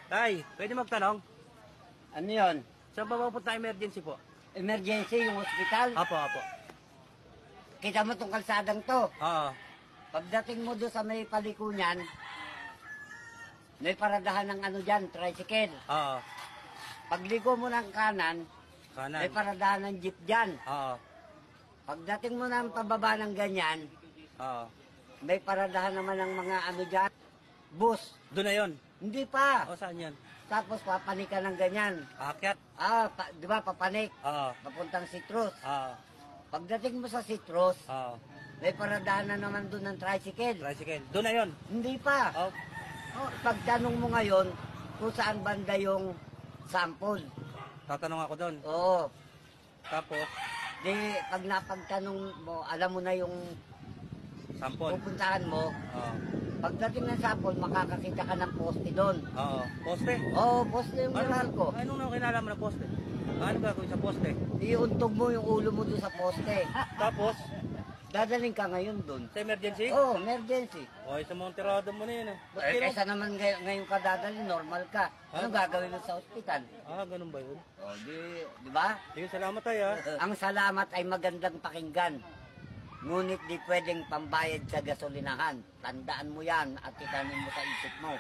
Tay, pwede magtanong? Ano yun? Saan ba mapunta emergency po? Emergency, yung hospital. Apo. Kita mo tong kalsadang to. Oo. Pagdating mo doon sa may paliko niyan, may paradahan ng ano dyan, tricycle. Oo. Pagliko mo ng kanan, may Kanan. paradahan ng jeep dyan. Oo. Pagdating mo ng pababa ng ganyan, Oo. may paradahan naman ng mga ano dyan, bus. Doon na yun. Hindi pa. O, saan yan? Tapos papanik ka ng ganyan. Aakyat? Di ba, papanik. Oo. Papuntang Citrus. Oo. Pagdating mo sa Citrus, Oo. may paradahan na naman doon ng tricycle. Tricycle. Doon na yun. Hindi pa. Oh. Pagtanong mo ngayon, kung saan banda yung sample. Tatanong ako doon. Oo. Tapos, Di, pag napagtanong mo, alam mo na yung sampol. pupuntahan mo. Oo. Pagdating ng sample, makakakita ka ng poste doon. Oo. Poste? Oo, poste yung lugar ko. Anong kinalaman ng poste? Ano gagawin sa poste? Iuntog mo yung ulo mo doon sa poste. Tapos, Dadaling ka ngayon doon. sa emergency? Oo, emergency. O, sa mga tirado mo na yun eh. Kaysa naman ngayon ka dadalhin, normal ka. Anong gagawin mo sa ospital? Ah, ganun ba yun? O, di ba? Sige, salamat tayo ah. Ang salamat ay magandang pakinggan. Ngunit di pwedeng pambayad sa gasolinahan. Tandaan mo yan at itanin mo sa isip mo.